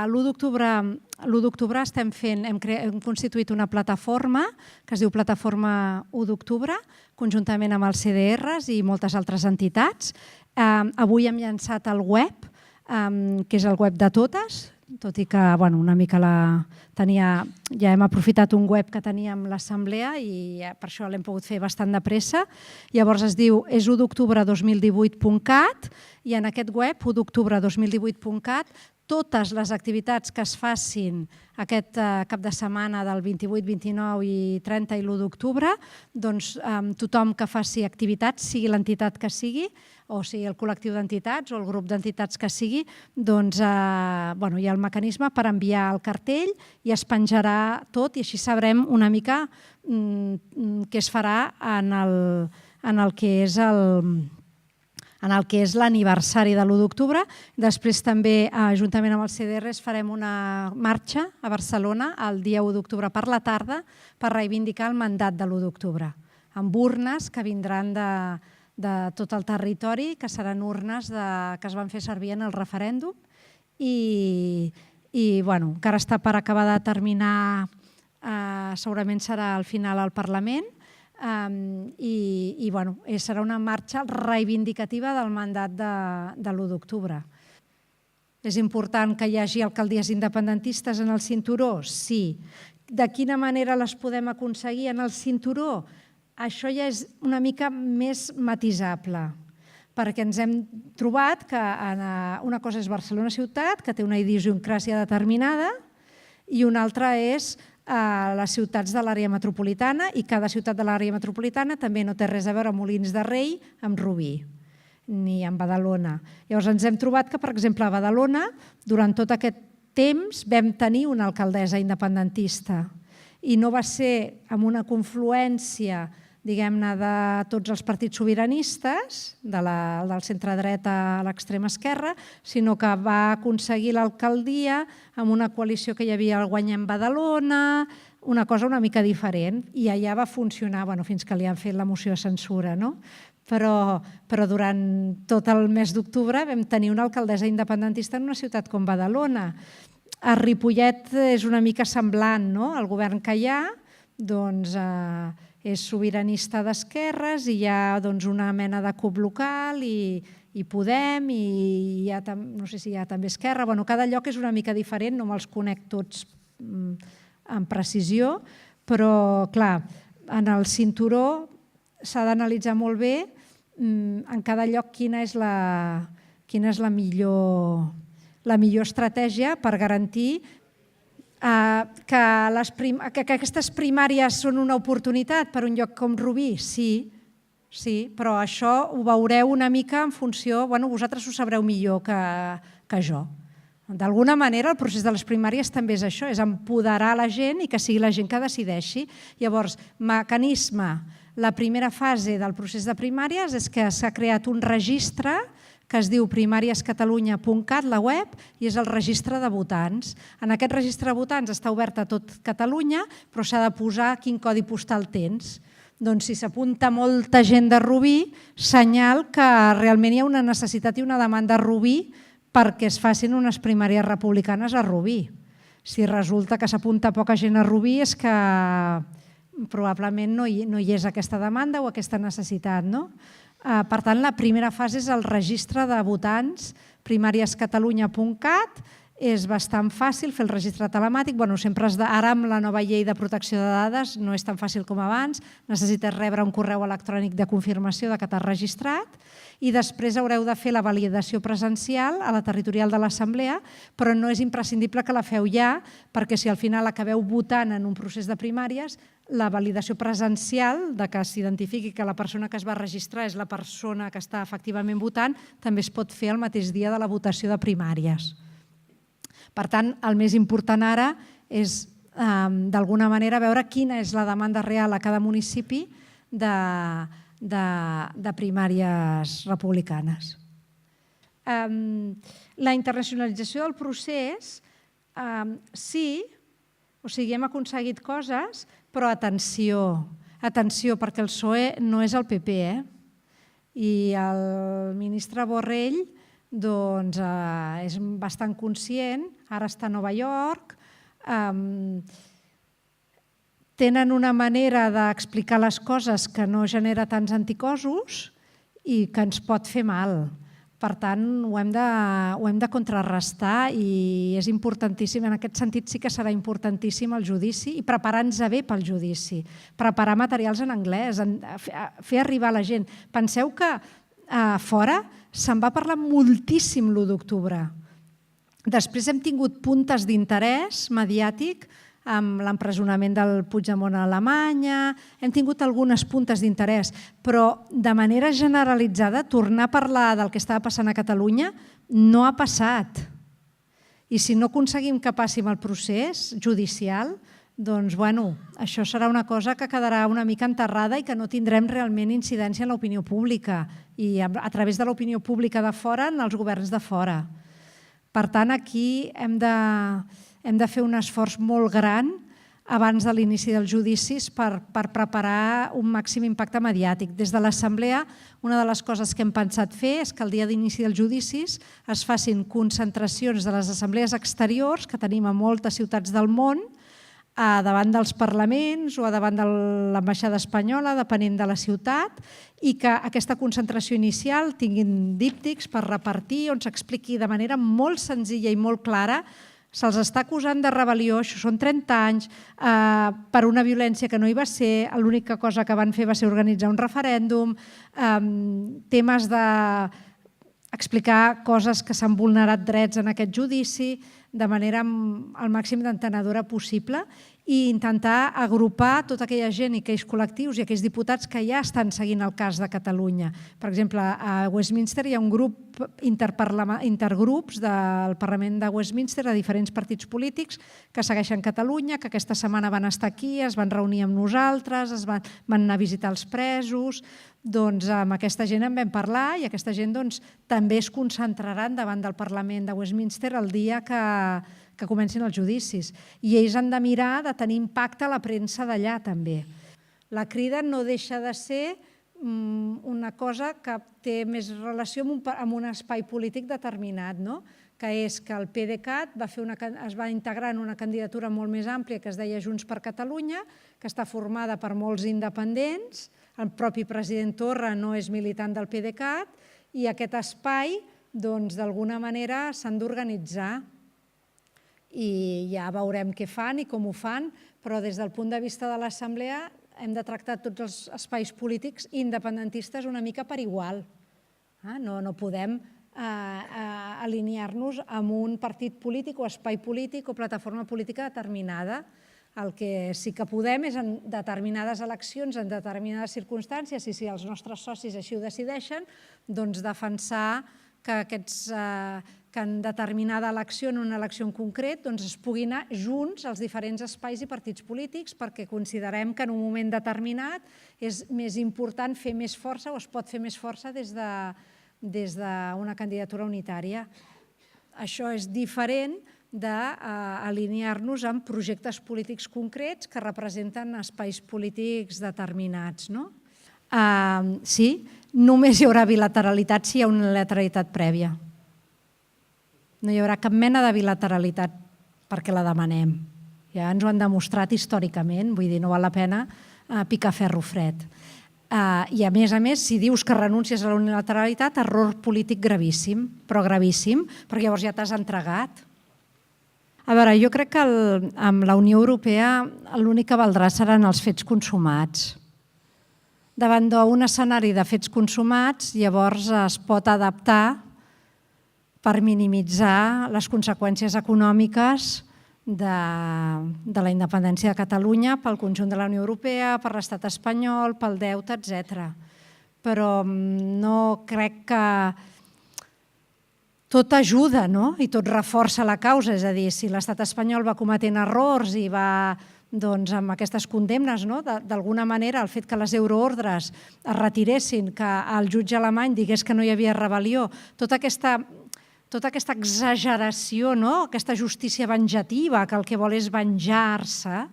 l'1 d'octubre hem constituït una plataforma que es diu Plataforma 1 d'octubre, conjuntament amb els CDRs i moltes altres entitats. Avui hem llançat el web, que és el web de totes, tot i que una mica ja hem aprofitat un web que teníem l'assemblea i per això l'hem pogut fer bastant de pressa. Llavors es diu és1d'octubre2018.cat i en aquest web, 1d'octubre2018.cat, totes les activitats que es facin aquest cap de setmana del 28, 29 i 30 i l'1 d'octubre, doncs tothom que faci activitats, sigui l'entitat que sigui, o sigui el col·lectiu d'entitats o el grup d'entitats que sigui, doncs hi ha el mecanisme per enviar el cartell i es penjarà tot i així sabrem una mica què es farà en el que és l'aniversari de l'1 d'octubre. Després també, juntament amb els CDRs, farem una marxa a Barcelona el dia 1 d'octubre per la tarda per reivindicar el mandat de l'1 d'octubre, amb urnes que vindran de tot el territori, que seran urnes que es van fer servir en el referèndum i encara està per acabar de terminar, segurament serà al final al Parlament, i serà una marxa reivindicativa del mandat de l'1 d'octubre. És important que hi hagi alcaldies independentistes en el cinturó? Sí. De quina manera les podem aconseguir en el cinturó? Això ja és una mica més matisable, perquè ens hem trobat que una cosa és Barcelona ciutat, que té una idiosincràsia determinada, i una altra és les ciutats de l'àrea metropolitana, i cada ciutat de l'àrea metropolitana també no té res a veure amb Molins de Rei, amb Rubí, ni amb Badalona. Llavors ens hem trobat que, per exemple, a Badalona, durant tot aquest temps vam tenir una alcaldessa independentista i no va ser amb una confluència, diguem-ne, de tots els partits sobiranistes, del centre-dreta a l'extrema esquerra, sinó que va aconseguir l'alcaldia amb una coalició que hi havia al Guanyem Badalona, una cosa una mica diferent, i allà va funcionar, fins que li han fet la moció de censura, no? Però durant tot el mes d'octubre vam tenir una alcaldessa independentista en una ciutat com Badalona. A Ripollet és una mica semblant, no? El govern que hi ha, doncs, és sobiranista d'esquerres i hi ha una mena de CUP local i Podem i no sé si hi ha també Esquerra. Cada lloc és una mica diferent, no me'ls conec tots amb precisió, però clar, en el cinturó s'ha d'analitzar molt bé en cada lloc quina és la millor estratègia per garantir que aquestes primàries són una oportunitat per un lloc com Rubí. Sí, però això ho veureu una mica en funció, vosaltres ho sabreu millor que jo. D'alguna manera el procés de les primàries també és això, és empoderar la gent i que sigui la gent que decideixi. Llavors, mecanisme, la primera fase del procés de primàries és que s'ha creat un registre que es diu primariescatalunya.cat, la web, i és el registre de votants. En aquest registre de votants està obert a tot Catalunya, però s'ha de posar quin codi postal tens. Doncs si s'apunta molta gent de Rubí, senyal que realment hi ha una necessitat i una demanda a Rubí perquè es facin unes primàries republicanes a Rubí. Si resulta que s'apunta poca gent a Rubí és que probablement no hi és aquesta demanda o aquesta necessitat, no? Per tant, la primera fase és el registre de votants, primariescatalunya.cat. És bastant fàcil fer el registre telemàtic. Ara amb la nova llei de protecció de dades no és tan fàcil com abans. Necessites rebre un correu electrònic de confirmació que t'has registrat i després haureu de fer la validació presencial a la territorial de l'Assemblea, però no és imprescindible que la feu ja, perquè si al final acabeu votant en un procés de primàries, la validació presencial de que s'identifiqui que la persona que es va registrar és la persona que està efectivament votant també es pot fer el mateix dia de la votació de primàries. Per tant, el més important ara és, d'alguna manera, veure quina és la demanda real a cada municipi de primàries republicanes. La internacionalització del procés, sí, o sigui, hem aconseguit coses, però atenció, perquè el PSOE no és el PP, i el ministre Borrell doncs, és bastant conscient, ara està a Nova York, tenen una manera d'explicar les coses que no genera tants anticossos i que ens pot fer mal. Per tant, ho hem de contrarrestar i és importantíssim. En aquest sentit sí que serà importantíssim el judici i preparar-nos bé pel judici. Preparar materials en anglès, fer arribar a la gent. Penseu que fora se'n va parlar moltíssim l'1 d'octubre. Després hem tingut puntes d'interès mediàtic amb l'empresonament del Puigdemont a Alemanya, hem tingut algunes puntes d'interès, però de manera generalitzada tornar a parlar del que estava passant a Catalunya no ha passat. I si no aconseguim que passi amb el procés judicial, doncs, bueno, això serà una cosa que quedarà una mica enterrada i que no tindrem realment incidència en l'opinió pública i a través de l'opinió pública de fora en els governs de fora. Per tant, aquí hem de fer un esforç molt gran abans de l'inici dels judicis per preparar un màxim impacte mediàtic. Des de l'Assemblea, una de les coses que hem pensat fer és que el dia d'inici dels judicis es facin concentracions de les assemblees exteriors que tenim a moltes ciutats del món, davant dels parlaments o davant de l'ambaixada espanyola, depenent de la ciutat, i que aquesta concentració inicial tinguin díptics per repartir on s'expliqui de manera molt senzilla i molt clara. Se'ls està acusant de rebel·lió, això són 30 anys, per una violència que no hi va ser, l'única cosa que van fer va ser organitzar un referèndum, temes d'explicar coses que s'han vulnerat drets en aquest judici de manera al màxim d'entenedora possible i intentar agrupar tota aquella gent i aquells col·lectius i aquells diputats que ja estan seguint el cas de Catalunya. Per exemple, a Westminster hi ha un grup intergrups del Parlament de Westminster de diferents partits polítics que segueixen Catalunya, que aquesta setmana van estar aquí, es van reunir amb nosaltres, van anar a visitar els presos. Doncs amb aquesta gent en vam parlar i aquesta gent també es concentraran davant del Parlament de Westminster el dia que comencin els judicis. I ells han de mirar de tenir impacte a la premsa d'allà també. La Crida no deixa de ser una cosa que té més relació amb un espai polític determinat, que és que el PDeCAT es va integrar en una candidatura molt més àmplia que es deia Junts per Catalunya, que està formada per molts independents, el propi president Torra no és militant del PDeCAT i aquest espai, d'alguna manera, s'han d'organitzar i ja veurem què fan i com ho fan, però des del punt de vista de l'Assemblea hem de tractar tots els espais polítics independentistes una mica per igual. No podem alinear-nos amb un partit polític o espai polític o plataforma política determinada. El que sí que podem és en determinades eleccions, en determinades circumstàncies, i si els nostres socis així ho decideixen, doncs defensar que en determinada elecció, en una elecció en concret, es pugui anar junts als diferents espais i partits polítics perquè considerem que en un moment determinat és més important fer més força o es pot fer més força des d'una candidatura unitària. Això és diferent d'alinear-nos amb projectes polítics concrets que representen espais polítics determinats. Sí, només hi haurà bilateralitat si hi ha una unilateralitat prèvia. No hi haurà cap mena de bilateralitat perquè la demanem. Ja ens ho han demostrat històricament, vull dir, no val la pena picar ferro fred. I a més, si dius que renuncies a la unilateralitat, error polític gravíssim, però gravíssim, perquè llavors ja t'has entregat. A veure, jo crec que amb la Unió Europea l'únic que valdrà seran els fets consumats. Davant d'un escenari de fets consumats, llavors es pot adaptar per minimitzar les conseqüències econòmiques de la independència de Catalunya pel conjunt de la Unió Europea, per l'estat espanyol, pel deute, etc. Però no crec que tot ajuda i tot reforça la causa, és a dir, si l'estat espanyol va cometent errors i va amb aquestes condemnes, d'alguna manera el fet que les euroordres es retiressin, que el jutge alemany digués que no hi havia rebel·lió, tota aquesta exageració, aquesta justícia venjativa, que el que vol és venjar-se,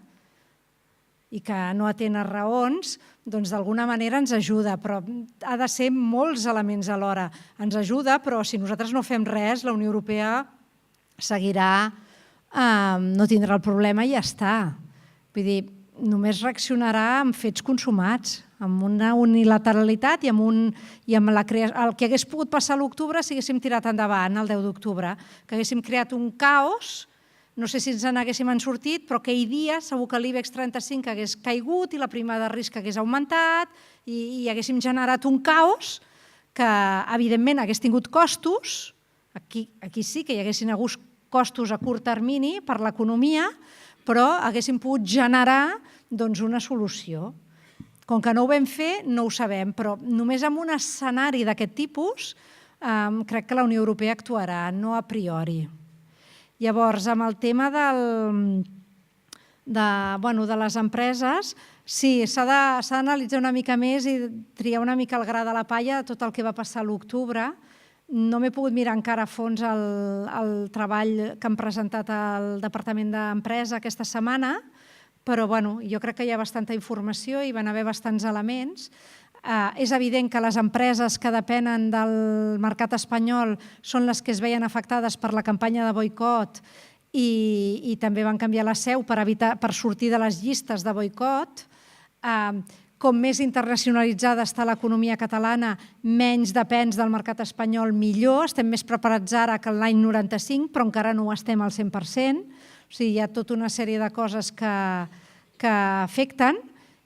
i que no atén a raons, doncs d'alguna manera ens ajuda, però ha de ser molts elements alhora. Ens ajuda, però si nosaltres no fem res, la Unió Europea seguirà, no tindrà el problema i ja està. Vull dir, només reaccionarà amb fets consumats, amb una unilateralitat i amb el que hagués pogut passar a l'octubre si haguéssim tirat endavant el 10 d'octubre, que haguéssim creat un caos. No sé si ens n'haguéssim sortit, però aquell dia segur que l'IBEX 35 hagués caigut i la prima de risc hagués augmentat i haguéssim generat un caos que, evidentment, hagués tingut costos. Aquí sí que hi haguessin hagut costos a curt termini per l'economia, però haguéssim pogut generar una solució. Com que no ho vam fer, no ho sabem, però només en un escenari d'aquest tipus crec que la Unió Europea actuarà, no a priori. Llavors, amb el tema de les empreses, sí, s'ha d'analitzar una mica més i triar una mica el gra de la palla de tot el que va passar a l'octubre. No m'he pogut mirar encara a fons el treball que han presentat al Departament d'Empresa aquesta setmana, però jo crec que hi ha bastanta informació i van haver bastants elements. És evident que les empreses que depenen del mercat espanyol són les que es veien afectades per la campanya de boicot i també van canviar la seu per sortir de les llistes de boicot. Com més internacionalitzada està l'economia catalana, menys depens del mercat espanyol, millor. Estem més preparats ara que l'any 95, però encara no ho estem al 100%. O sigui, hi ha tota una sèrie de coses que afecten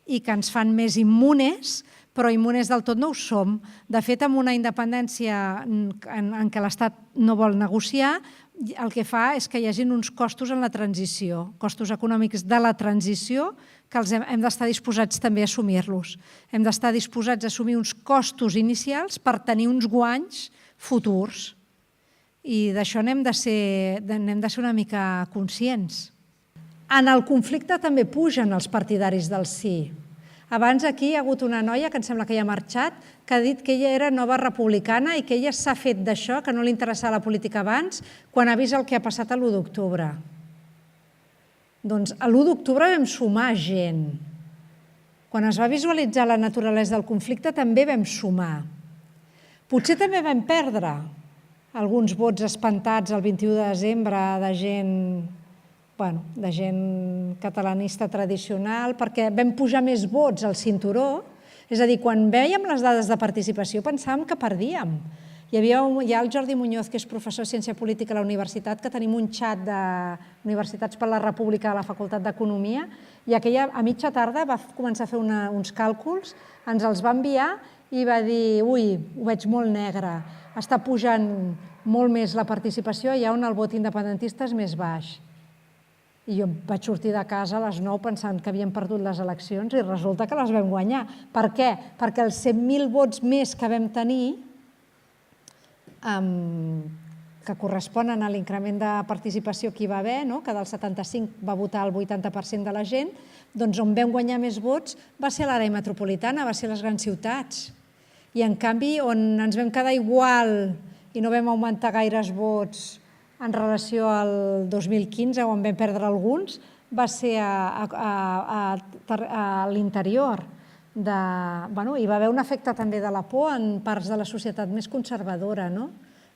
i que ens fan més immunes, però immunes del tot no ho som. De fet, amb una independència en què l'Estat no vol negociar, el que fa és que hi hagi uns costos en la transició, costos econòmics de la transició, que hem d'estar disposats també a assumir-los. Hem d'estar disposats a assumir uns costos inicials per tenir uns guanys futurs. I d'això n'hem de ser una mica conscients. En el conflicte també pugen els partidaris del sí. Abans aquí hi ha hagut una noia, que em sembla que ja ha marxat, que ha dit que ella era nova republicana i que ella s'ha fet d'això, que no li interessava la política abans, quan ha vist el que ha passat a l'1 d'octubre. Doncs a l'1 d'octubre vam sumar gent. Quan es va visualitzar la naturalesa del conflicte també vam sumar. Potser també vam perdre alguns vots espantats el 21 de desembre de gent catalanista tradicional, perquè vam pujar més vots al cinturó. És a dir, quan vèiem les dades de participació pensàvem que perdíem. Hi ha el Jordi Muñoz, que és professor de Ciència Política a la universitat, que tenim un xat d'Universitats per la República a la Facultat d'Economia, i a mitja tarda va començar a fer uns càlculs, ens els va enviar i va dir, ui, ho veig molt negre, està pujant molt més la participació allà on el vot independentista és més baix. I jo vaig sortir de casa a les 9 pensant que havíem perdut les eleccions i resulta que les vam guanyar. Per què? Perquè els 100.000 vots més que vam tenir, que corresponen a l'increment de participació que hi va haver, que del 75 va votar el 80% de la gent, doncs on vam guanyar més vots va ser l'àrea metropolitana, va ser les grans ciutats. I en canvi, on ens vam quedar igual i no vam augmentar gaires vots en relació al 2015, on vam perdre alguns, va ser a l'interior. Hi va haver un efecte també de la por en parts de la societat més conservadora,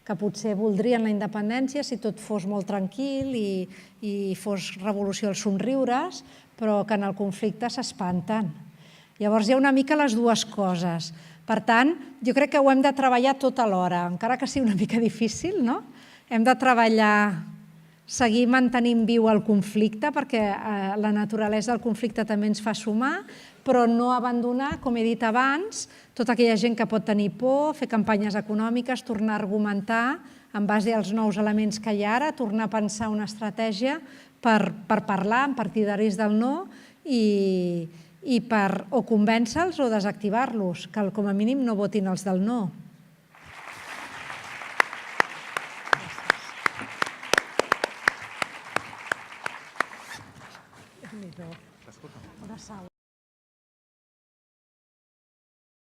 que potser voldrien la independència si tot fos molt tranquil i fos revolució als somriures, però que en el conflicte s'espanten. Llavors hi ha una mica les dues coses. Per tant, jo crec que ho hem de treballar tot alhora, encara que sigui una mica difícil, no? Hem de treballar, seguir mantenint viu el conflicte, perquè la naturalesa del conflicte també ens fa sumar, però no abandonar, com he dit abans, tota aquella gent que pot tenir por, fer campanyes econòmiques, tornar a argumentar en base als nous elements que hi ha ara, tornar a pensar una estratègia per parlar amb partidaris del no i per o convèncer-los o desactivar-los, que com a mínim no votin els del no. Una sala.